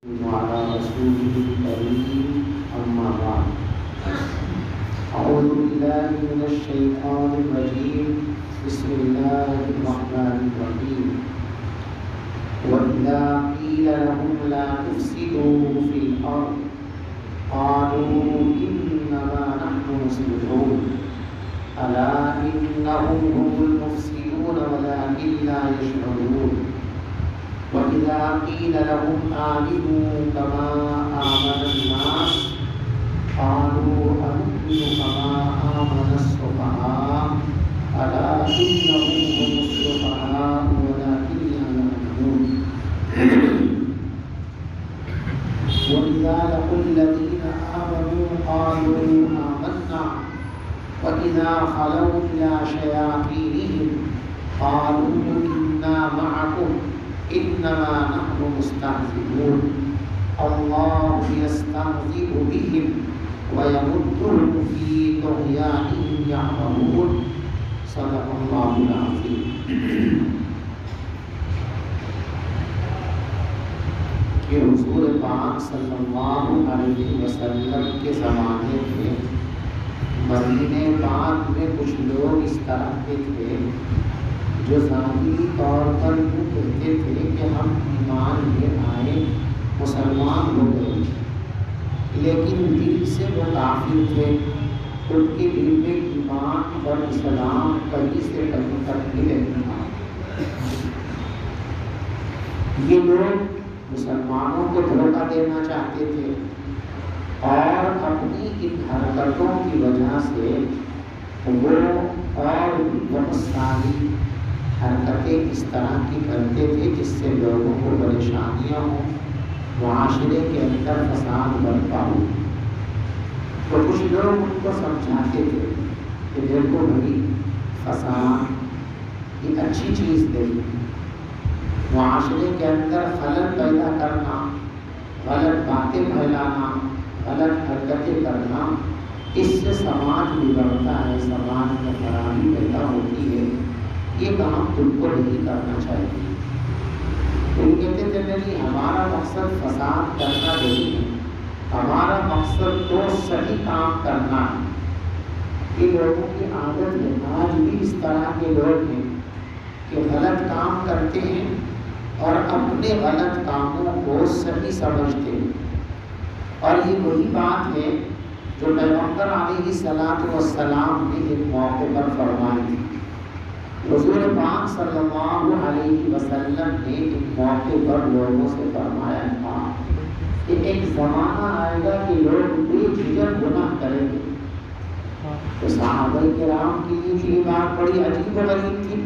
وعلى رسوله الكريم أما بعد أعوذ بالله من الشيطان الرجيم بسم الله الرحمن الرحيم وإذا قيل لهم لا تفسدوا في الأرض قالوا إنما نحن مصلحون ألا إنهم هم المفسدون ولكن لا يشعرون وإذا قيل لهم آمنوا كما آمن الناس قالوا أنؤمن كما آمن السفهاء ألا إنهم هم السفهاء ولكن لا يعلمون وإذا لقوا الذين آمنوا قالوا آمنا وإذا خلوا إلى شياطينهم قالوا إنا معكم إنما نحن مستهزئون الله يستهزئ بهم ويمدهم في طغيانهم يعمهون صدق الله العظيم. کہ حضور پاک صلی اللہ علیہ وسلم کے زمانے میں مدینہ پاک میں کچھ لوگ اس طرح کے تھے جو ظاہری طور پر یوں کہتے تھے کہ ہم ایمان لے آئے، مسلمان ہو گئے، لیکن دل سے وہ کافر تھے، ان کے دل میں ایمان اور اسلام کہیں سے کہیں تک نہیں رہتا۔ یہ لوگ مسلمانوں کو دھوکہ دینا چاہتے تھے اور اپنی ان حرکتوں کی وجہ سے وہ اور بہت ساری حرکتیں اس طرح کی کرتے تھے جس سے لوگوں کو پریشانیاں ہوں، معاشرے کے اندر فساد برپا ہو۔ تو کچھ لوگ ان کو سمجھاتے تھے کہ دیکھو بھائی، فساد ایک اچھی چیز نہیں، معاشرے کے اندر خلل پیدا کرنا، غلط باتیں پھیلانا، غلط حرکتیں کرنا، اس سے سماج بگڑتا ہے، سماج میں خرابی پیدا ہوتی ہے، یہ کام تم کو نہیں کرنا چاہیے۔ وہ کہتے تھے نہیں، ہمارا مقصد فساد کرنا نہیں ہے، ہمارا مقصد تو صحیح کام کرنا ہے۔ یہ لوگوں کی عادت ہے، آج بھی اس طرح کے لوگ ہیں کہ غلط کام کرتے ہیں اور اپنے غلط کاموں کو صحیح سمجھتے ہیں، اور یہ وہی بات ہے جو پیغمبر علیہ السلام نے ایک موقع پر فرمائی تھی۔ حضور پاک صلی اللہ علیہ وسلم نے ایک موقع پر لوگوں سے فرمایا تھا کہ ایک زمانہ آئے گا کہ لوگ بے جھجک گناہ کریں گے۔ تو صحابہ کرام کے لیے یہ بات بڑی عجیب و غریب تھی،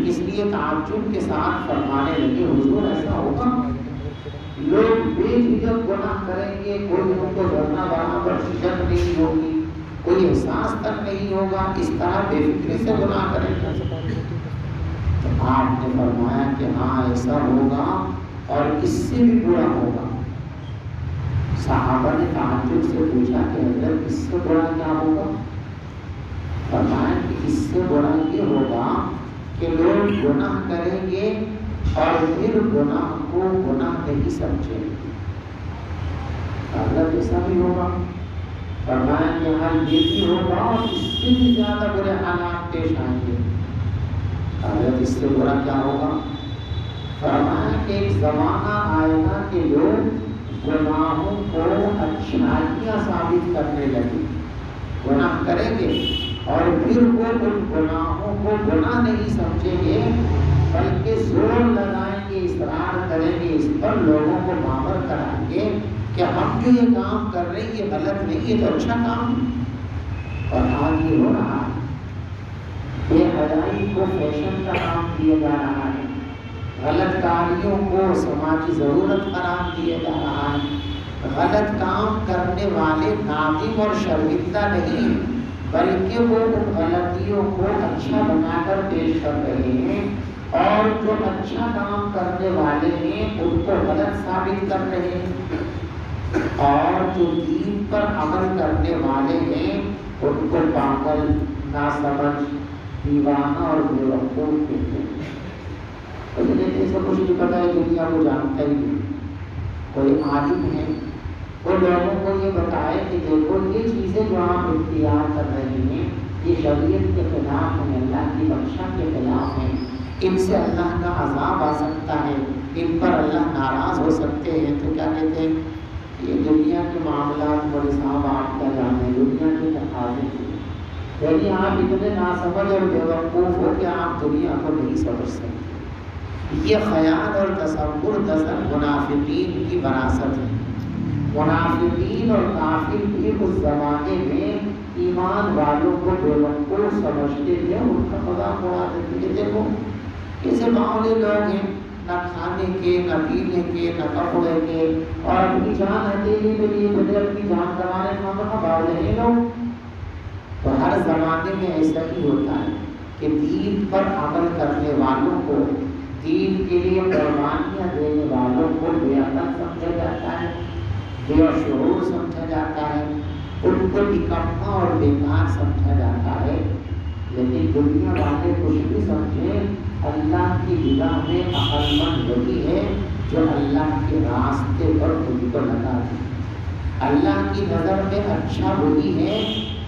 اس لیے تعجب کے ساتھ فرمانے لگے، حضور ایسا ہوگا؟ لوگ بے جھجک گناہ کریں گے، کوئی ان کو ڈرنا برابر جھجک نہیں ہوگی، کوئی احساس تک نہیں ہوگا، اس طرح بے فکری سے گناہ کریں گے؟ تو آپ نے فرمایا کہ ہاں ایسا ہوگا اور اس سے بھی برا ہوگا۔ صحابہ نے تعجب سے پوچھا کہ حضرت اس سے برا کیا ہوگا؟ فرمایا کہ اس سے برا یہ ہوگا کہ لوگ گناہ کریں گے اور پھر گناہ کو گناہ نہیں سمجھیں گے۔ حضرت ایسا بھی ہوگا؟ فرمایا کہ ہاں یہ بھی ہوگا اور اس سے بھی زیادہ برے حالات پیش آئیں گے۔ حضرت اس سے برا کیا ہوگا؟ فرمایا کہ ایک زمانہ آئے گا کہ لوگ گناہوں کو اچھائیاں ثابت کرنے لگے، گناہ کریں گے اور پھر وہ ان گناہوں کو گناہ نہیں سمجھیں گے بلکہ زور لگائیں گے، اصرار کریں گے اس پر، لوگوں کو باور کرائیں گے کہ ہم جو یہ کام کر رہے ہیں یہ غلط نہیں، یہ تو اچھا کام ہے۔ اور آج یہ ہو رہا ہے، بے حیائی کو فیشن کا کام دیا جا رہا ہے، غلط کاریوں کو سماجی ضرورت قرار دیا جا رہا ہے، غلط کام کرنے والے نادم اور شرمندہ نہیں بلکہ وہ ان غلطیوں کو اچھا بنا کر پیش کر رہے ہیں، اور جو اچھا کام کرنے والے ہیں ان کو غلط ثابت کر رہے ہیں، اور جو دین پر عمل کرنے والے ہیں ان کو پاگل، ناسمجھ، دیوانہ اور بیوقوف کہتے ہیں۔ لیکن ایسا کچھ نہیں پتا ہے، دنیا کو جانتا ہی نہیں۔ عالم ہیں وہ لوگوں کو یہ بتائے کہ دیکھو یہ چیزیں جو آپ اختیار کر رہے ہیں یہ شریعت کے خلاف ہیں، اللہ کی بخشش کے خلاف ہیں، ان سے اللہ کا عذاب آ سکتا ہے، ان پر اللہ ناراض ہو سکتے ہیں۔ تو کیا کہتے ہیں یہ دنیا کے معاملات بڑے صاحب آپ کا جانے، دنیا کے تقاضے ہیں، یعنی آپ اتنے ناسمجھ اور بیوقوف ہو کہ آپ دنیا کو نہیں سمجھ سکتے۔ یہ خیال اور تصور دراصل منافقین کی وراثت ہے۔ منافقین اور کافر بھی اس زمانے میں ایمان والوں کو بیوقوف سمجھتے تھے، ان کا مذاق اڑاتے تھے کہ دیکھو ایسے معاملے لوگ ہیں، نہ کھانے کے، نہ پینے کے، نہ کپڑے کے، اور اپنی جان ہتھیلی کے لیے مجھے اپنی جان گنوانے کا باول ہیں لوگ۔ تو ہر زمانے میں ایسا ہی ہوتا ہے کہ دین پر عمل کرنے والوں کو، دین کے لیے قربانیاں دینے والوں کو بے عقل سمجھا جاتا ہے، بے شعور سمجھا جاتا ہے، ان کو نکما اور بیکار سمجھا جاتا ہے۔ لیکن دنیا والے کچھ بھی سمجھیں، اللہ کی نگاہ میں عقل مند وہی ہے جو اللہ کے راستے پر خود کو لگا دے۔ اللہ کی نظر میں اچھا وہی ہے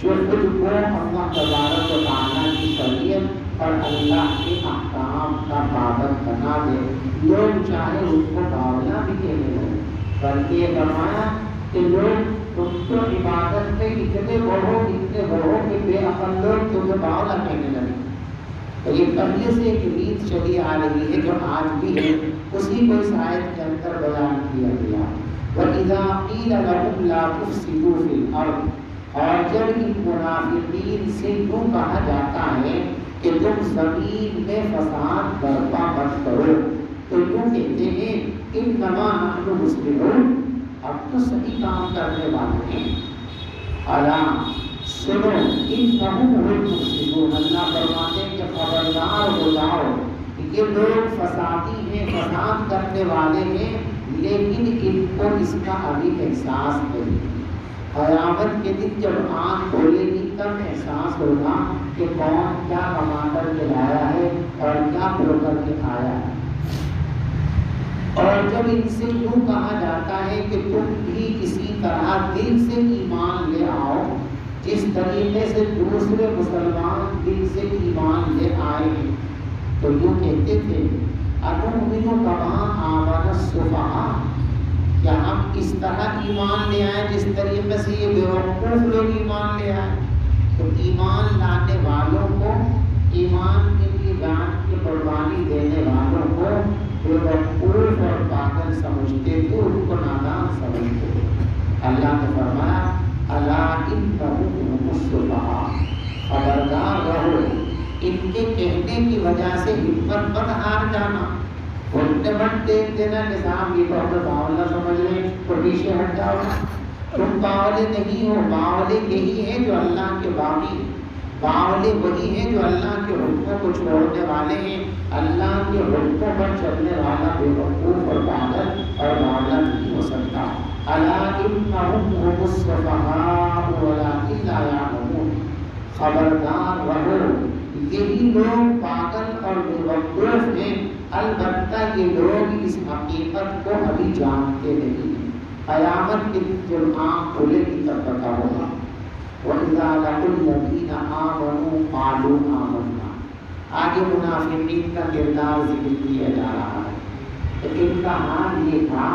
جو خود کو اللہ تبارک و تعالیٰ کی شریعت اور اللہ کے احکام کا پابند بنا دے۔ لوگ چاہے اس کو باولا بھی کہنے لگے، بلکہ یہ فرمایا کہ لوگ تم تو عبادت میں اتنے بڑھو کہ بے عقل لوگ تمہیں باولا کہنے لگے۔ تو یہ پہلے سے ایک ریت چلی آ رہی ہے جو آج بھی ہے، اسی کو اس آیت کے اندر بیان کیا گیا۔ وَإِذَا قِيلَ لَهُمْ لَا تُفْسِدُوا فِي الْأَرْضِ، اور جب ان منافقین سے یوں کہا جاتا ہے کہ تم زمین میں فساد برپا مت کرو، تو یوں کہتے ہیں اِنَّمَا نَحْنُ مُصْلِحُونَ، اب تو صحیح کام کرنے والے ہیں۔ الا سنو انہم هم المفسدون، اللہ فرماتے ہیں کہ خبردار ہو جاؤ، یہ لوگ فسادی ہیں، فساد کرنے والے ہیں، لیکن ان کو اس کا ابھی احساس نہیں۔ قیامت کے دن جب آنکھ کھولے گی تب احساس ہوگا کہ کون کیا کما کر کے لایا ہے اور کیا پھر کر کے آیا ہے۔ اور جب ان سے یوں کہا جاتا ہے کہ تم بھی اسی طرح دل سے ایمان لے آؤ جس طریقے سے دوسرے مسلمان دل سے ایمان لے آئے ہیں، تو یوں کہتے تھے اَنُؤْمِنُ كَمَا آمَنَ السُّفَهَاءُ، کیا ہم اس طرح ایمان لے آئے جس طریقے سے یہ بیوقوف لوگ ایمان لے آئے۔ تو ایمان لانے والوں کو، ایمان کے لیے جان کی قربانی دینے والوں کو بیوقوف اور پاگل سمجھتے تھے، ان کو نادان سمجھتے تھے۔ اللہ نے فرمایا الا انہم هم السفہاء، خبردار رہو، ان کے کہنے کی وجہ سے ہمت مت ہار جانا، بولتے مت دیکھ دینا کہ صاحب یہ تو ہمیں باولا سمجھ رہے ہیں تو پیچھے ہٹ جاؤ، تم باولے نہیں ہو، باولے یہی ہیں جو اللہ کے باغی، باولے وہی ہیں جو اللہ کے حکموں کو چھوڑنے والے ہیں۔ اللہ کے حکموں پر چلنے والا بیوقوف اور پاگل اور باولا نہیں ہو سکتا۔ الا انہم هم السفہاء ولکن لا یعلمون، خبردار رہو، یہی لوگ پاگل اور بیوقوف ہیں، البتہ یہ لوگ اس حقیقت کو ابھی جانتے نہیں ہیں۔ قیامت کے دن جب آنکھ کھلے گی تب پتہ ہوگا۔ وَإِذَا لَقُوا الَّذِينَ آمَنُوا قَالُوا آمَنَّا، آگے منافقین کا کردار ذکر کیا جا رہا ہے۔ تو ان کا حال یہ تھا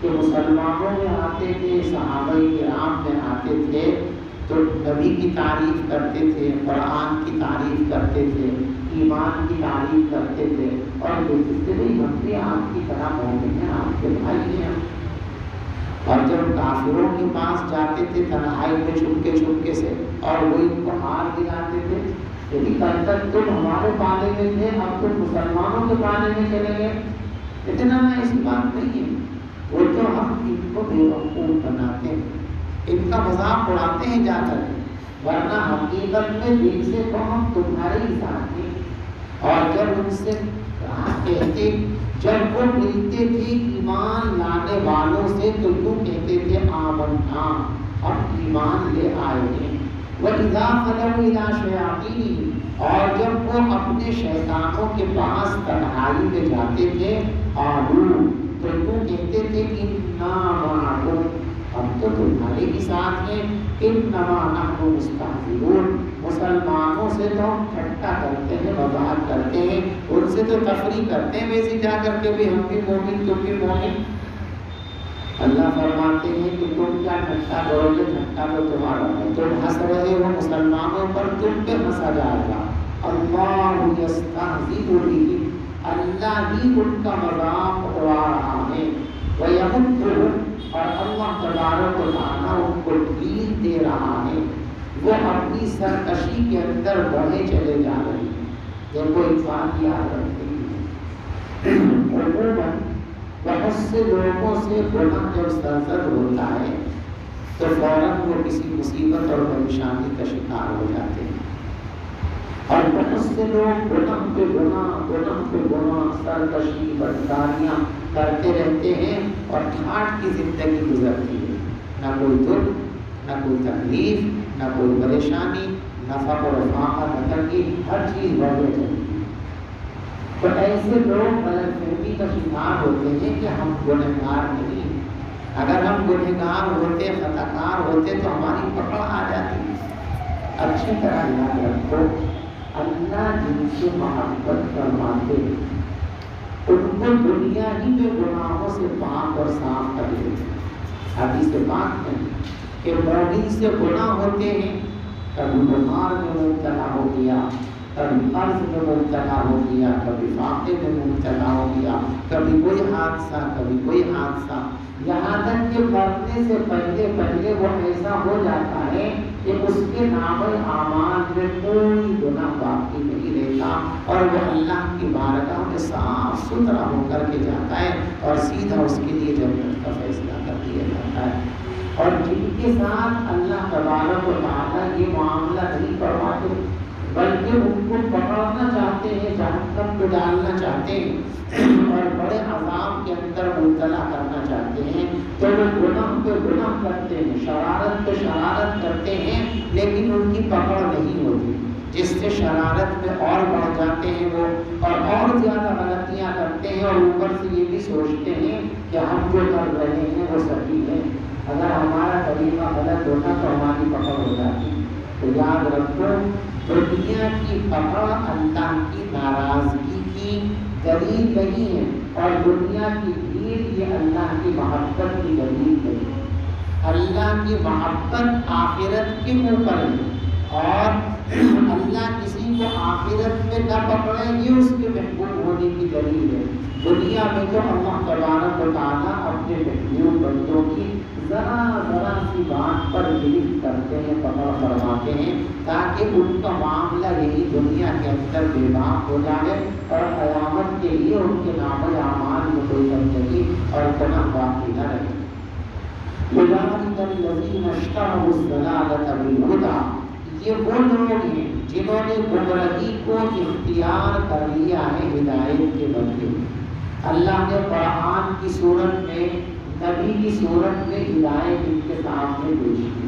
کہ مسلمانوں میں آتے تھے، صحابہ کرام میں آتے تھے تو نبی کی تعریف کرتے تھے، قرآن کی تعریف کرتے تھے، ایمان کی تعریف کرتے تھے، اور دوسرے ہم بھی آپ کی طرح مومن ہیں، آپ کے بھائی ہیں۔ اور جب کافروں کے پاس جاتے تھے تنہائی میں چھپ کے سے، اور وہ ان کو ہار دلاتے تھے کہ کل تک تم ہمارے پانے میں تھے، اب تم مسلمانوں کے پانے میں چلے گئے، اتنا نہ ایسی بات نہیں ہے، وہ تو ہم ان کو بیوقوف بناتے ہیں، ان کا مذاق اڑاتے ہیں جا کر، ورنہ حقیقت میں دل سے تو ہم تمہارے ہی ساتھ ہیں۔ اور جب ان سے کہتے، جب وہ ملتے تھے ایمان لانے والوں سے تو یوں کہتے تھے آمنا، ہم ایمان لے آئے ہیں۔ وَإِذَا خَلَوْا إِلَىٰ شَيَاطِینِهِمْ، اور جب وہ اپنے شیطانوں کے پاس تنہائی میں جاتے تھے قالوا، تو یوں کہتے تھے اِنَّا فرماتے ہیں انما نحن مستہزئون، مسلمانوں سے تو ہم ٹھٹا کرتے ہیں، مذاق کرتے ہیں، ان سے تو تفریح کرتے ہیں، ویسے جا کر کے بھی ہم بھی مومن تم بھی مومن۔ اللہ فرماتے ہیں کہ تم کیا ٹھٹا کرو گے، ٹھٹا تو تمہارا ہے، تم ہنس رہے ہو مسلمانوں پر، تم پہ ہنسا جائے گا۔ اللہ یستہزئ بہم، اللہ ہی ان کا مذاق اڑا رہا ہے، ویمدہم، اور اللہ تبارک و تعالیٰ ان کو ڈھیل دے رہا ہے، وہ اپنی سرکشی کے اندر بڑھے چلے جا رہے ہیں۔ دیکھو ایک بات یاد رکھیں، عموماً بہت سے لوگوں سے گناہ جب سرزد ہوتا ہے تو فوراً وہ کسی مصیبت اور پریشانی کا شکار ہو جاتے ہیں، اور بہت سے لوگ گناہ پہ گناہ سرکشی بدکاریاں کرتے رہتے ہیں اور ٹھاٹھ کی زندگی گزرتی ہے، نہ کوئی دکھ، نہ کوئی تکلیف، نہ کوئی پریشانی، نہ فقر و فاقہ، نہ تنگی، ہر چیز بڑھے چلتی ہے۔ تو ایسے لوگ غلط فہمی کا شکار ہوتے ہیں کہ ہم گنہگار نہیں، اگر ہم گنہگار ہوتے، خطا کار ہوتے تو ہماری پکڑ آ جاتی۔ اچھی طرح یاد رکھو، اللہ جن سے محبت فرماتے ان کو دنیا ہی میں گناہوں سے پاک اور صاف کر دیتے۔ حدیث پاک میں کہ مومن سے گناہ ہوتے ہیں، کبھی بیمار میں مبتلا ہو گیا، کبھی قرض میں مبتلا ہو گیا، کبھی فاقے میں مبتلا ہو گیا، کبھی کوئی حادثہ، یہاں تک کہ مرنے سے پہلے وہ ایسا ہو جاتا ہے کہ اس کے نام اعمال میں کوئی گناہ باقی نہیں رہتا، اور وہ اللہ کی بارگاہ میں صاف ستھرا ہو کر کے جاتا ہے اور سیدھا اس کے لیے جنت کا فیصلہ کر دیا جاتا ہے۔ اور جن کے ساتھ اللہ تبارک و تعالیٰ یہ معاملہ نہیں فرماتے بلکہ ان کو پکڑنا چاہتے ہیں، جہنم میں ڈالنا چاہتے ہیں اور بڑے عذاب کے اندر مبتلا کرنا چاہتے ہیں، تو وہ گناہ پہ گناہ کرتے ہیں، شرارت پہ شرارت کرتے ہیں، لیکن ان کی پکڑ نہیں ہوتی، جس سے شرارت میں اور بڑھ جاتے ہیں وہ، اور زیادہ غلطیاں کرتے ہیں، اور اوپر سے یہ بھی سوچتے ہیں کہ ہم جو کر رہے ہیں وہ صحیح ہے، اگر ہمارا طریقہ غلط ہوتا تو ہماری پکڑ ہو جاتی۔ تو یاد رکھو، دنیا کی پکڑ اللہ کی ناراضگی کی دلیل نہیں ہے، اور دنیا کی بھیڑ یہ اللہ کی محبت کی دلیل نہیں ہے۔ اللہ کی محبت آخرت کے اوپر ہے، اور اللہ کسی کو آخرت میں نہ پکڑے یہ اس کے محبوب ہونے کی دلیل ہے۔ دنیا میں تو اللہ تبارک و تعالیٰ اپنے محبوب بندوں کی ذرا سی بات پر گرفت کرتے ہیں، پکڑ فرماتے ہیں، تاکہ ان کا معاملہ یہی دنیا کے اندر بے باک ہو جائے، اور قیامت کے لیے ان کے نام اعمال میں کوئی گندگی اور گناہ باقی نہ رہے۔ اولئک الذین اشتروا الضلالۃ بالہدی، یہ وہ لوگ ہیں جنہوں نے گمراہی کو اختیار کر لیا ہے ہدایت کے بدلے۔ اللہ نے قرآن کی صورت میں، نبی کی صورت میں ہدایت ان کے سامنے پیش کی،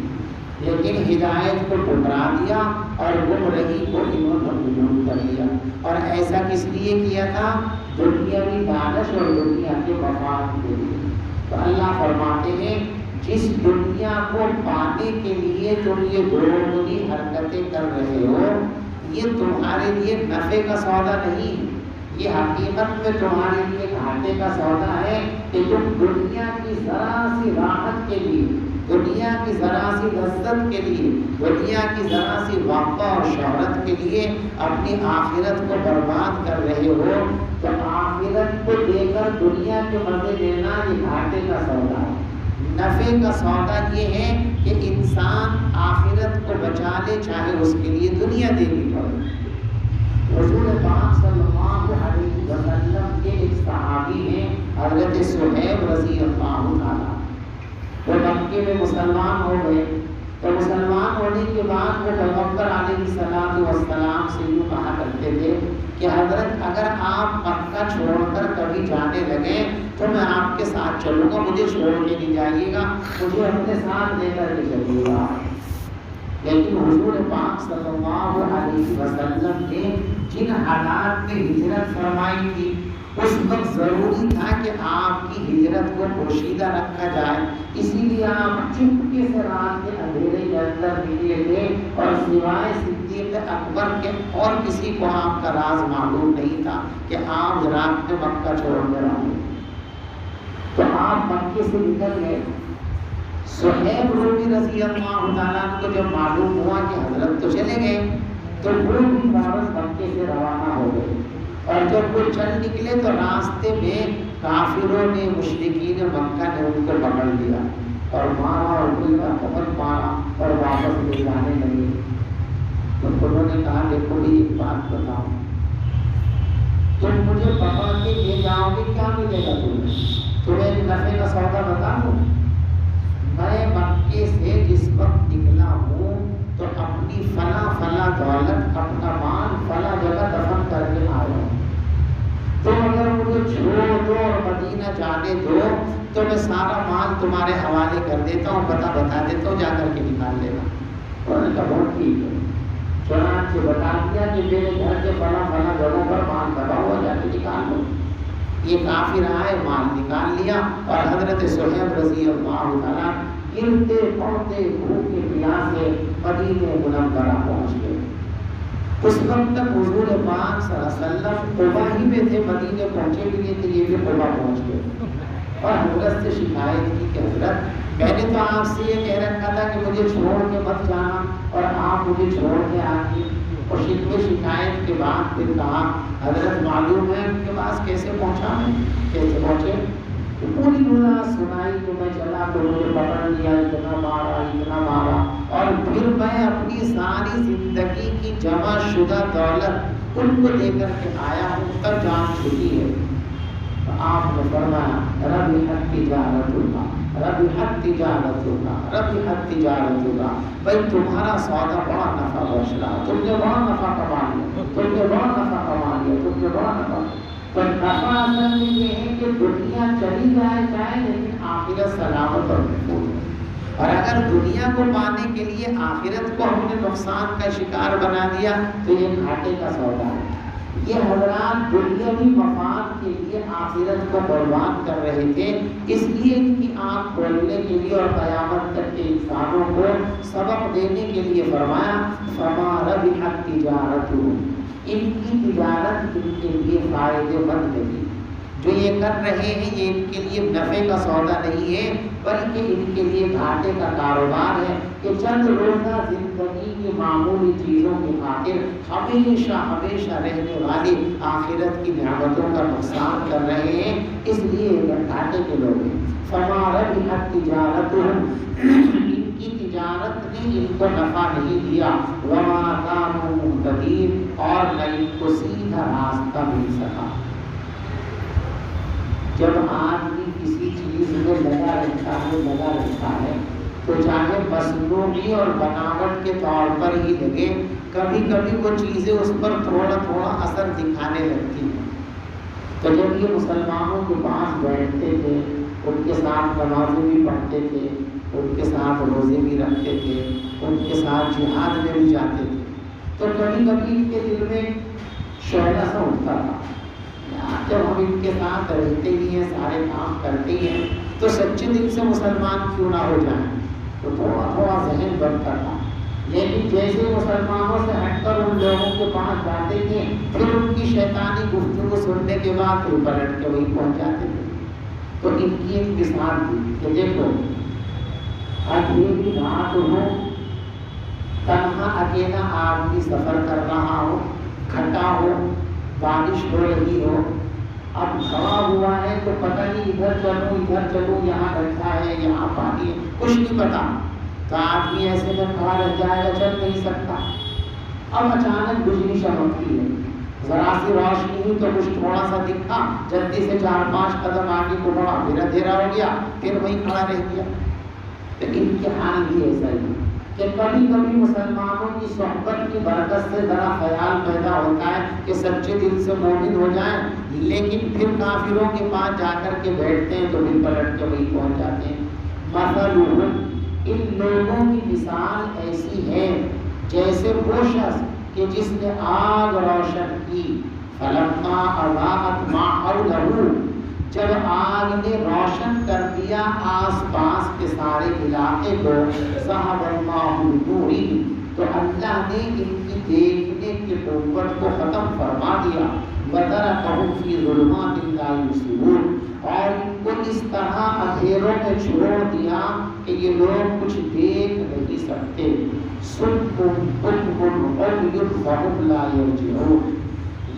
لیکن ہدایت کو ٹھکرا دیا اور گمراہی کو انہوں نے قبول کر لیا۔ اور ایسا کس لیے کیا تھا؟ دنیاوی لالچ اور دنیا کے مفاد کے لیے۔ تو اللہ فرماتے ہیں جس دنیا کو پانے کے لیے تم یہ گناہگاری حرکتیں کر رہے ہو، یہ تمہارے لیے نفع کا سودا نہیں ہے، یہ حقیقت میں تمہارے لیے گھاٹے کا سودا ہے کہ تم دنیا کی ذرا سی راحت کے لیے، دنیا کی ذرا سی لذت کے لیے، دنیا کی ذرا سی وقت اور شہرت کے لیے اپنی آخرت کو برباد کر رہے ہو۔ تو آخرت کو دے کر دنیا کے مزے لینا یہ گھاٹے کا سودا ہے۔ نفع کا سودا یہ ہے کہ انسان آخرت کو بچا لے، چاہے اس کے لیے دنیا دینی پڑے۔ رسول پاک صلی اللہ علیہ وسلم کے ایک صحابی ہیں حضرت صہیب رضی اللہ عنہ، وہ مکے میں مسلمان ہو گئے۔ تو مسلمان ہونے کے بعد وہ پیغمبر علیہ السلام سے یوں کہا کرتے تھے کہ حضرت اگر آپ مکہ چھوڑ کر کبھی جانے لگے تو میں آپ کے ساتھ چلوں گا، مجھے چھوڑ کے نہیں جائیے گا، مجھے اپنے ساتھ لے کر کے چلیے گا۔ لیکن حضور پاک صلی اللہ علیہ وسلم نے جن حالات میں ہجرت فرمائی تھی اس وقت ضروری تھا کہ آپ کی ہجرت کو پوشیدہ رکھا جائے، اسی لیے آپ چپکے سے رات کے اندھیرے کے اندر نکلے تھے، اور سوائے صدیق اکبر کے اور کسی کو آپ کا راز معلوم نہیں تھا کہ آپ رات میں مکہ چھوڑ کر آئے۔ تو آپ مکے سے نکل گئے۔ صہیب رومی رضی اللہ تعالیٰ کو جب معلوم ہوا کہ حضرت تو چلے گئے، تو وہ بھی فوراً مکے سے روانہ ہو گئے، اور جب وہ چل نکلے تو راستے میں کافروں نے، مشرکین مکہ نے ان کو پکڑ لیا اور مارا اور بہت مارا اور واپس لے جانے لگے۔ تو انہوں نے کہا دیکھو بھی ایک بات بتاؤ، تم مجھے پکڑ کے لے جاؤ گے، کیا ملے گا تمہیں نفع کا سودا بتاؤ؟ میں مکے سے جس وقت نکلا ہوں تو اپنی فلاں دولت، اپنا مال فلاں جگہ دفن کر کے آیا ہوں، تو اگر مجھے چھوڑ دو اور مدینہ جانے دو تو میں سارا مال تمہارے حوالے کر دیتا ہوں، بتا دیتا ہوں، جا کر کے نکال لینا۔ انہوں نے کہا بہت ٹھیک ہے۔ چنانچہ بتا دیا کہ میرے گھر کے فلاں جگہوں پر مال دبا ہوا، جا کے نکال لو۔ یہ کافر آئے، مال نکال لیا، اور حضرت صہیب رضی اللہ تعالیٰ گرتے پڑتے بھوکے پیاسے مدینہ منورہ پہنچ گئے۔ اس وقت تک حضور پاک صلی اللہ علیہ وسلم قبا ہی میں تھے، مدینہ پہنچے بھی نہیں تھے، یہ بھی قبا پہنچ گئے، اور حضرت سے شکایت کی کہ حضرت میں نے تو آپ سے یہ کہہ رکھا تھا کہ مجھے چھوڑ کے مت جانا، اور آپ مجھے چھوڑ کے آ گئے۔ اور شکایت کے بعد پھر کہا حضرت معلوم ہے ان کے پاس کیسے پہنچا ہے، کیسے پہنچے؟ پوری بات سنائی کہ میں چلا تو مجھے پکڑ لیا، اتنا مارا، اور پھر میں اپنی ساری زندگی کی جمع شدہ دولت ان کو دے کر کے آیا ہوں، تب جان چھوٹی ہے۔ تو آپ نے فرمایا ربحت تجارتک، بھائی تمہارا سودا بڑا نفع بخش رہا، تم نے بڑا نفع کما لیا، تم نے بڑا نفع۔ تو نفع اصل میں یہ ہے کہ دنیا چلی جائے چاہے، لیکن آخرت سلامت اور محفوظ ہے۔ اور اگر دنیا کو پانے کے لیے آخرت کو ہم نے نقصان کا شکار بنا دیا تو یہ گھاٹے کا سودا ہے۔ یہ حضرات دنیاوی مفاد کے لیے آخرت کو برباد کر رہے تھے، اس لیے ان کی آنکھ کھولنے کے لیے اور قیامت تک کے انسانوں کو سبق دینے کے لیے فرمایا فما ربحت تجارتہم، ان کی تجارت ان کے لیے فائدے مند نہیں، جو یہ کر رہے ہیں یہ ان کے لیے نفع کا سودا نہیں ہے، بلکہ ان کے لیے گھاٹے کا کاروبار ہے کہ چند روزہ زندگی کی معمولی چیزوں کی خاطر ہمیشہ رہنے والی آخرت کی نعمتوں کا نقصان کر رہے ہیں، اس لیے یہ گھاٹے کے لوگ ہیں۔ فما ربحت تجارتہم، ان کی تجارت نے ان کو نفع نہیں دیا، وما کانوا مہتدین، اور نہ ان کو سیدھا راستہ مل سکا۔ جب آدمی کسی چیز میں لگا رہتا ہے تو چاہے مصنوعی اور بناوٹ کے طور پر ہی لگے، کبھی کبھی وہ چیزیں اس پر تھوڑا اثر دکھانے لگتی ہیں۔ تو جب یہ مسلمانوں کے پاس بیٹھتے تھے، ان کے ساتھ نمازیں بھی پڑھتے تھے، ان کے ساتھ روزے بھی رکھتے تھے، ان کے ساتھ جہاد میں بھی جاتے تھے، تو کبھی کبھی ان کے دل میں شعلہ سا اٹھتا تھا، جب ہم ان کے ساتھ رہتے ہی ہیں، سارے کام کرتے ہی ہیں، تو سچے دل سے مسلمان کیوں نہ ہو جائیں، تو تھوڑا ذہن بنتا تھا۔ لیکن جیسے مسلمانوں سے ہٹ کر ان لوگوں کے پاس جاتے تھے، پھر ان کی شیطانی گفتگو سننے کے بعد پھر پلٹ کے وہی پہنچ جاتے تھے۔ تو ان کی ایک مثال تھی کہ دیکھو آج یہ بھی رات ہو، تنہا اکیلا آدمی سفر کر رہا ہو، کھٹا ہو، بارش ہو رہی ہو، اب کھڑا ہوا ہے تو پتہ نہیں ادھر چلوں، یہاں گڈھا ہے، یہاں پانی ہے، کچھ نہیں پتا، تو آدمی ایسے میں کھڑا رہ جائے گا، چل نہیں سکتا۔ اب اچانک بجلی چمکتی ہے، ذرا سی روشنی ہوئی تو کچھ تھوڑا سا دکھا، جلدی سے 4-5 قدم آگے کو بڑھا، پھر اندھیرا ہو گیا، پھر وہیں کھڑا رہ گیا۔ لیکن کے حال بھی ایسا ہی کہ کبھی کبھی مسلمانوں کی صحبت کی برکت سے ذرا خیال پیدا ہوتا ہے کہ سچے دل سے مومن ہو جائیں، لیکن پھر کافروں کے پاس جا کر کے بیٹھتے ہیں تو پھر پلٹ کے وہی پہنچ جاتے ہیں۔ مثلہم، ان لوگوں کی مثال ایسی ہے جیسے وہ شخص کہ جس نے آگ روشن کی، فلما اضاءت ما حوله، جب آگ نے روشن کر دیا آس پاس کے سارے علاقے کو، ذهب اللہ بنورہم، تو اللہ نے ان کی دیکھنے کی قوت کو ختم فرما دیا، وترکہم فی ظلمات لا یبصرون، اور ان کو اس طرح اندھیروں میں چھوڑ دیا کہ یہ لوگ کچھ دیکھ نہیں سکتے۔ صم بکم عمی فہم لا یرجعون،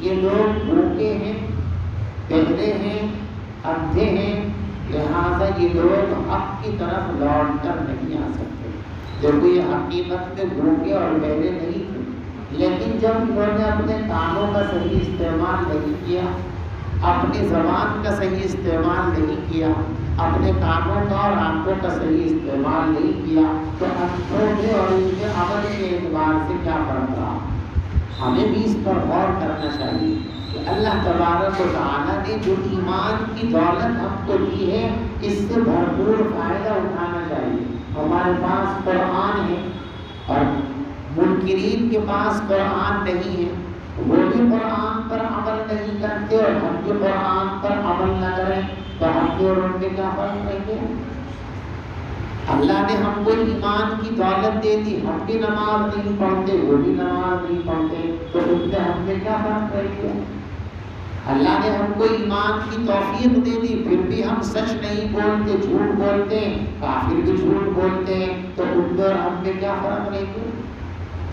یہ لوگ بھوکے ہیں، بہرے ہیں، اندھے ہیں، لہذا یہ لوگ حق کی طرف لوٹ کر نہیں آ سکتے۔ جب یہ حقیقت میں بھوکے اور بہرے نہیں تھے، لیکن جب انہوں نے اپنے کانوں کا صحیح استعمال نہیں کیا، اپنی زبان کا صحیح استعمال نہیں کیا، اپنے کانوں کا اور آنکھوں کا صحیح استعمال نہیں کیا، تو اندھوں میں اور ان کے عمل کے اعتبار سے کیا فرق رہا؟ ہمیں بھی اس پر غور کرنا چاہیے کہ اللہ تبارک و تعالیٰ نے جو ایمان کی دولت ہم کو دی ہے، اس سے بھرپور فائدہ اٹھانا چاہیے۔ ہمارے پاس قرآن ہے اور منکرین کے پاس قرآن نہیں ہے، وہ بھی قرآن پر عمل نہیں کرتے اور ہم بھی قرآن پر عمل نہ کریں تو ہم بھی اور ان میں کیا فرق رہیں گے؟ اللہ نے ہم کو ایمان کی دولت دے دی، ہم بھی نماز نہیں پڑھتے، وہ بھی نماز نہیں پڑھتے، تو ان میں ہم میں کیا فرق رہ گیا؟ اللہ نے ہم کو ایمان کی توفیق دے دی، پھر بھی ہم سچ نہیں بولتے، جھوٹ بولتے ہیں، کافر بھی جھوٹ بولتے ہیں، تو ان میں اور ہم میں کیا فرق رہ گیا؟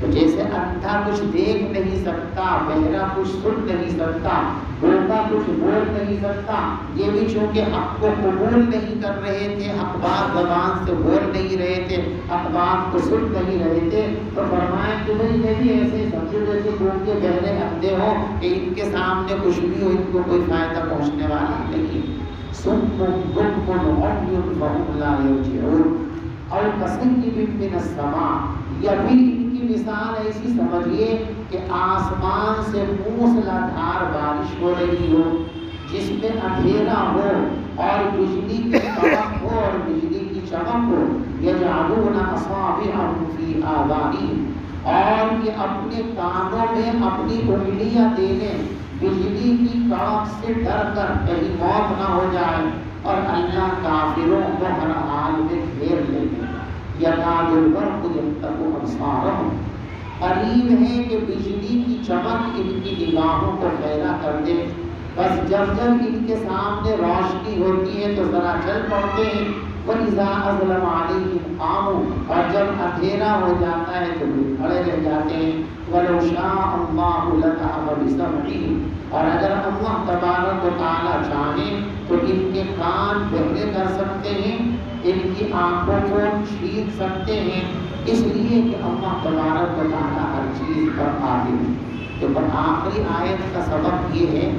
تو جیسے اندھا کچھ دیکھ نہیں سکتا، بہرا کچھ سن نہیں سکتا، بولا کچھ بول نہیں سکتا، یہ بھی چونکہ حق کو قبول نہیں کر رہے تھے، حق بات زبان سے بول نہیں رہے تھے، حق بات کو سن نہیں رہے تھے، تو فرمایا کہ بھائی یہ بھی ایسے سمجھو جیسے بولتے بہرے اندھے ہو کہ ان کے سامنے کچھ بھی ہو ان کو کوئی فائدہ پہنچنے والا نہیں۔ صم بکم عمی فہم لا یرجعون، اور کصیب من السماء، یا پھر ان کی مثال ایسی سمجھیے کہ آسمان سے موسلا دھار بارش ہو رہی ہو، جس میں اندھیرا ہو اور بجلی کی کڑک ہو اور بجلی کی چمک ہو، یجعلون اصابعهم فی آذانہم، اور یہ اپنے کانوں میں اپنی انگلیاں دے لیں بجلی کی کڑک سے ڈر کر کہیں موت نہ ہو جائے، اور اللہ کافروں کو ہر حال میں گھیر لے گا۔ یکاد البرق یخطف ابصارهم، قریب ہے کہ بجلی کی چمک ان کی نگاہوں کو پھیلا کر دے، بس جب جب ان کے سامنے روشنی ہوتی ہے تو ذرا چل پڑتے ہیں، وَإِذَا أَظْلَمَ عَلَيْهِمْ قَامُوا، اور جب اندھیرا ہو جاتا ہے تو وہ کھڑے رہ جاتے ہیں۔ وَلَوْ شَاءَ اللَّهُ لَذَهَبَ بِسَمْعِهِمْ، اور اگر اللہ تبارک و تعالیٰ چاہیں تو ان کے کان بہرے کر سکتے ہیں، ان کی آنکھوں کو چھین سکتے ہیں، اس لیے کہ اللہ تبارک و تعالیٰ ہر چیز پر قادر ہے۔ تو آخری آیت کا سبب یہ ہے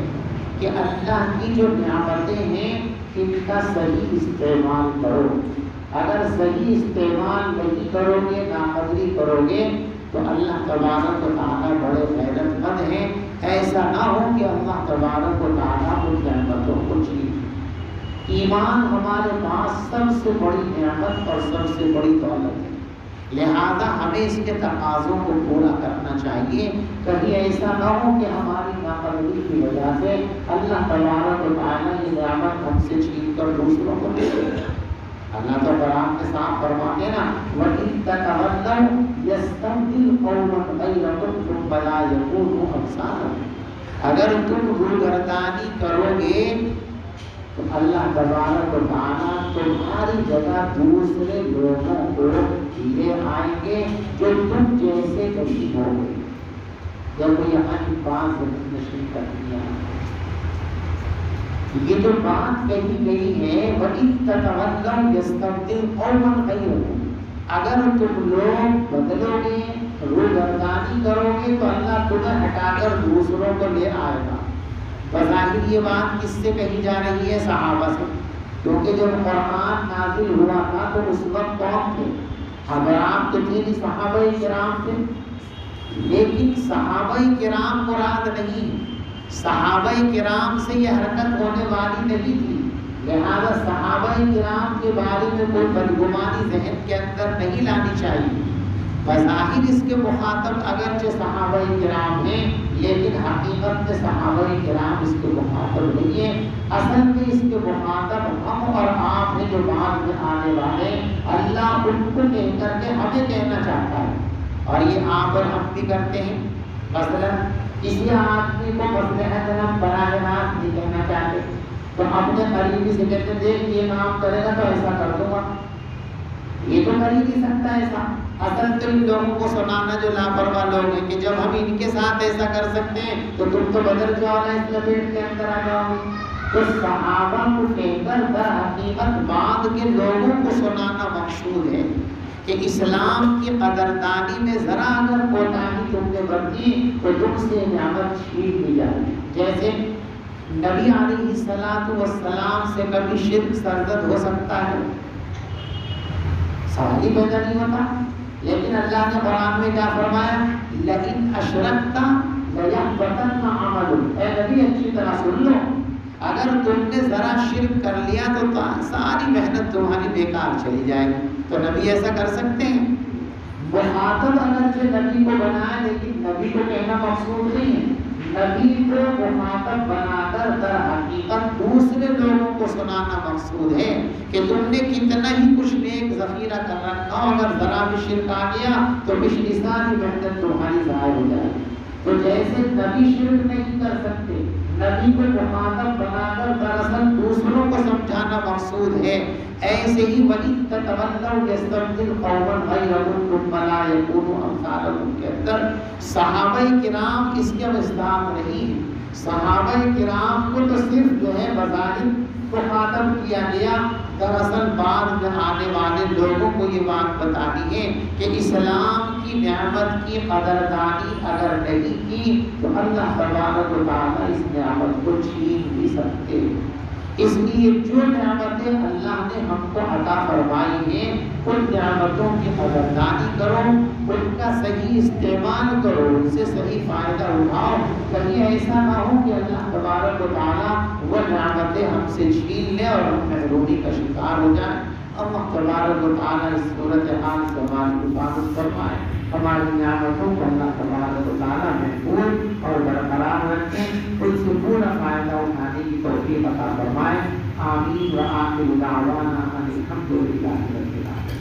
کہ اللہ کی جو نعمتیں ہیں ان کا صحیح استعمال کرو، اگر صحیح استعمال نہیں کرو گے، ناقدری کرو گے، تو اللہ تبارک و تعالیٰ بڑے غیرت مند ہیں، ایسا نہ ہو کہ اللہ تبارک و تعالیٰ ان نعمتوں کو چھین۔ ایمان ہمارے پاس سب سے بڑی نعمت اور سب سے بڑی دولت ہے، لہذا ہمیں اس کے تقاضوں کو پورا کرنا چاہیے۔ کہیں ایسا نہ ہو کہ ہماری ناقدری کی وجہ سے اللہ تبارک و تعالیٰ یہ نعمت ہم سے چھین کر دوسروں کو دے دے۔ اللہ تو قرآن کے ساتھ فرماتے ہیں نا، وَإِن تَتَوَلَّوْا يَسْتَبْدِلْ قَوْمًا غَيْرَكُمْ ثُمَّ لَا يَكُونُوا أَمْثَالَكُمْ، اگر تم روگردانی کرو گے تو اللہ تبارک و تعالیٰ تمہاری جگہ دوسرے لوگوں کو لے آئیں گے جو تم جیسے نہیں ہو گے۔ جب وہ یہاں کی بات نشین کرتی ہے، یہ جو بات کہی گئی ہے وَإِن تَتَوَلَّوْا يَسْتَبْدِلْ قَوْمًا غَيْرَكُمْ، اگر تم لوگ بدلو گے، روگردانی کرو گے تو اللہ تمہیں ہٹا کر دوسروں کو لے آئے گا۔ بظاہر یہ بات کس سے کہی جا رہی ہے؟ صحابہ سے، کیونکہ جب قرآن نازل ہوا تھا تو اس وقت کون تھے؟ حضرات تو تھے، صحابہ کرام تھے، لیکن صحابہ کرام مراد نہیں، صحابہ کرام سے یہ حرکت ہونے والی نہیں تھی، لہذا صحابہ کرام کے بارے میں کوئی بدگمانی ذہن کے اندر نہیں لانی چاہیے۔ بظاہر اس کے مخاطب اگرچہ صحابہ کرام ہیں، لیکن حقیقت میں صحابہ کرام اس کے مخاطب نہیں ہیں۔ اصل میں اس کے مخاطب ہم اور آپ ہیں جو بعد میں آنے والے، اللہ ان کو کہہ کر کے ہمیں کہنا چاہتا ہے، اور یہ آپ اور ہم بھی کرتے ہیں۔ مثلا کسی آدمی کو مصلحت ہم براہ راست نہیں کہنا چاہتے، تو اپنے قریبی سے کہتے ہیں دیکھ یہ کام کرے گا تو ایسا کر دوں گا، یہ تو کر ہی نہیں سکتا ایسا۔ اصل تو ان لوگوں کو سنانا جو لاپرواہ لوگ ہیں کہ جب ہم ان کے ساتھ ایسا کر سکتے ہیں تو تم تو بدل جاؤ نا، اس لپیٹ کے اندر آ جاؤ گے۔ تو صحابہ کو کہہ کر در حقیقت بعد کے لوگوں کو سنانا مقصود ہے کہ اسلام کی قدردانی میں ذرا اگر کوتاہی تم نے برتی تو تم سے نعمت چھین لی جائے گی۔ جیسے نبی علیہ السلام سے کبھی شرک سرزد ہو سکتا ہے؟ سوال ہی پیدا نہیں ہوتا، لیکن اللہ نے قرآن میں کیا فرمایا؟ لئن اشرکت لیحبطن عملک۔ اے نبی اچھی طرح سن لو، اگر تم نے ذرا شرک کر لیا تو ساری محنت تمہاری بیکار چلی جائے گی۔ تو نبی ایسا کر سکتے ہیں؟ مخاطب اگرچہ نبی کو بنائے لیکن نبی کو کہنا مقصود نہیں ہے، نبی کو مخاطب بنا کر در حقیقت دوسرے لوگوں کو سنانا مقصود ہے کہ تم نے کتنا ہی کچھ نیک ذخیرہ کر رکھا ہو، اگر ذرا بھی شرک آ گیا تو پچھلی ساری محنت تمہاری ضائع ہو جائے گی۔ تو جیسے نبی شرک نہیں کر سکتے، نبی کو مخاطب بنا کر دراصل دوسروں کو سمجھانا مقصود ہے، ایسے ہی وَإِن تَتَوَلَّوْا يَسْتَبْدِلْ قَوْمًا غَيْرَكُمْ ثُمَّ لَا يَكُونُوا أَمْثَالَكُمْ کے اندر صحابہ کرام اس کے مصداق نہیں ہیں۔ صحابہ کرام کو تو صرف جو ہے بظاہر مخاطب کیا گیا، دراصل بعد میں آنے والے لوگوں کو یہ بات بتانی ہے کہ اسلام کی نعمت کی قدردانی اگر نہیں کی تو اللہ تبارک و تعالیٰ اس نعمت کو چھین بھی سکتے۔ اس لیے جو نعمتیں اللہ نے ہم کو عطا فرمائی ہیں ان نعمتوں کی قدردانی کرو، ان کا صحیح استعمال کرو، ان سے صحیح فائدہ اٹھاؤ۔ کہیں ایسا نہ ہو کہ اللہ تبارک و تعالیٰ وہ نعمتیں ہم سے چھین لے اور ہم محرومی کا شکار ہو جائیں۔ اللہ تبارک و تعالیٰ اس صورتحال سے ہماری حفاظت فرمائے، ہماری نعمتوں کو اللہ تبارک و تعالیٰ محفوظ اور برقرار رکھیں، ان سے پورا فائدہ اٹھانے کی توفیق عطا فرمائے۔ آمین و آخر دعوانا ان الحمد للہ رب العالمین۔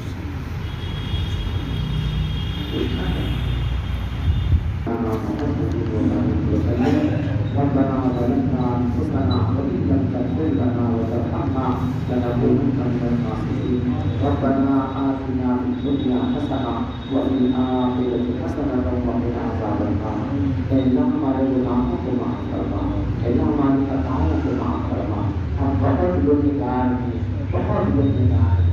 ربنا ظلمنا انفسنا وان لم تغفر لنا وترحمنا لنكونن من الخاسرين ربنا آتنا في الدنيا حسنة وفي الآخرة حسنة وقنا عذاب النار۔ اے اللہ ہمارے گناہوں کو معاف فرما، اے اللہ ہماری خطاؤں کو معاف فرما۔ ہم بہت گنہگار ہیں، بہت گنہگار ہیں،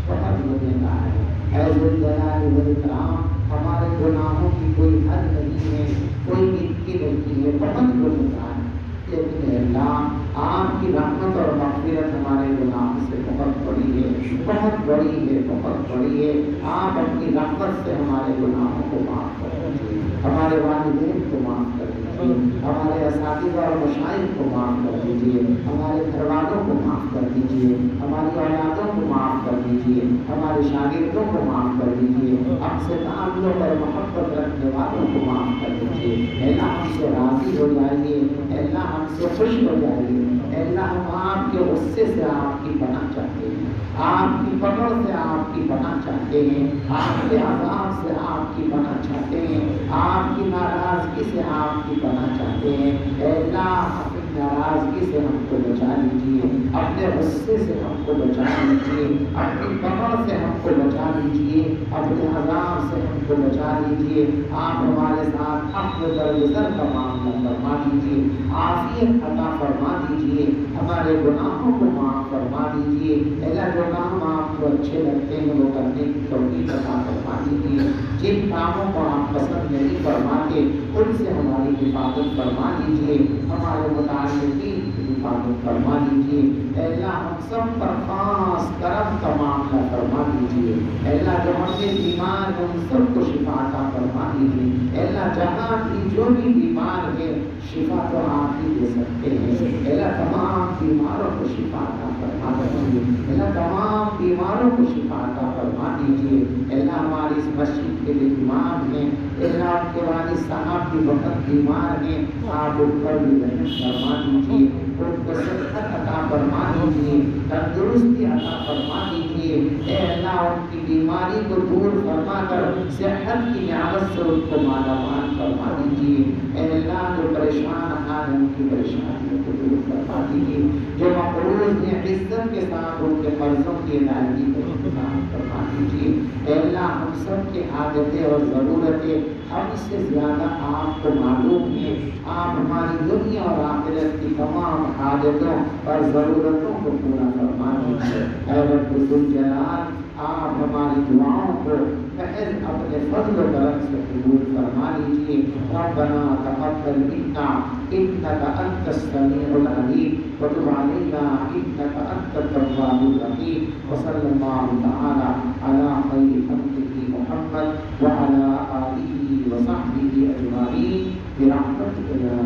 بہت گنہگار ہیں۔ اے ذو الجلال والاکرام، ہمارے گناہوں کی کوئی حد نہیں ہے، کوئی گنتی نہیں ہے، بہت گنہگار ہیں، لیکن اے اللہ آپ کی رحمت اور مغفرت ہمارے گناہوں سے بہت بڑی ہے، بہت بڑی ہے، بہت بڑی ہے۔ آپ اپنی رحمت سے ہمارے گناہوں کو معاف کر دیجیے، ہمارے والدین کو معاف کر دیجیے، ہمارے اساتذہ اور مشائخ کو معاف کر دیجیے، ہمارے گھر والوں کو معاف کر دیجیے، ہماری اولادوں کو معاف کر دیجیے، ہمارے شاگردوں کو معاف کر دیجیے، ہم سے تعلق اور محبت رکھنے والوں کو معاف کر دیجیے۔ اے اللہ ہم سے راضی ہو جائیے، اے اللہ ہم سے خوش ہو جائیے، اے اللہ ہم آپ کے غصے سے آپ کی پناہ چاہتے ہیں، آپ کی پکڑ سے آپ کی پناہ چاہتے ہیں، آپ کے عذاب سے آپ کی پناہ چاہتے ہیں، آپ کی ناراضگی سے آپ کی پناہ چاہتے ہیں۔ اے اللہ اپنی ناراضگی سے ہم کو بچا لیجیے، اپنے غصے سے ہم کو بچا لیجیے، اپنی پکڑ سے ہم کو بچا لیجیے، اپنے عذاب سے ہم کو بچا لیجیے۔ آپ ہمارے ساتھ اپنے درگزر کا معاملہ فرما دیجیے، عافیت عطا فرما دیجیے، ہمارے گناہوں کو معاف فرما دیجیے۔ اللہ جو کام آپ کو اچھے لگتے ہیں وہ کرنے کی توفیق عطا فرما دیجیے، جن کاموں کو آپ پسند نہیں فرماتے ان سے ہماری حفاظت فرما دیجیے، ہمارے متعلقین کی حفاظت فرما دیجیے۔ اے اللہ ہم سب پر خاص کرم کا معاملہ فرما دیجیے۔ اے اللہ جو ہم سے بیمار ہیں ان سب کو شفا عطا فرما دیجیے۔ اے اللہ جہاں بھی جو بھی بیمار ہے شفا تو آپ ہی دے سکتے ہیں۔ اے اللہ تمام بیماروں کو شفا عطا فرما دیجیے، اے اللہ تمام بیماروں کو شفا عطا عطا فرما دیجیے۔ اللہ ہماری اس مسجد کے لیے امام ہیں، اللہ آپ کے والد صاحب بھی بہت بیمار ہیں، آپ ان پر بھی رحم فرما دیجیے، ان کو صحت عطا فرما دیجیے، تندرستی عطا فرما دیجیے۔ اے اللہ ان کی بیماری کو دور فرما کر صحت کی نعمت سے ان کو مالا مال فرما دیجیے۔ اے اللہ جو پریشان ہیں ان کی پریشانیوں کو دور فرما دیجیے، جو مقروض ہیں عزت کے ساتھ ان کے قرضوں کی ادائیگی کو انتظام فرما دیجیے۔ اے اللہ ہم سب کی حاجتیں اور ضرورتیں ہم سے زیادہ آپ کو معلوم ہیں، آپ ہماری دنیا اور آخرت کی تمام حاجتوں اور ضرورتوں کو پورا فرما دیجیے۔ اے رب ذوالجلال آپ ہماری دعاؤں کو محض اپنے فضل و کرم سے قبول فرما لیجیے۔ ربنا تقبل منا انک انت السمیع العلیم وتب علینا انک انت التواب الرحیم، وصلی اللہ تعالی علی خیر خلقہ محمد وعلی آلہ وصحبہ اجمعین برحمتک یا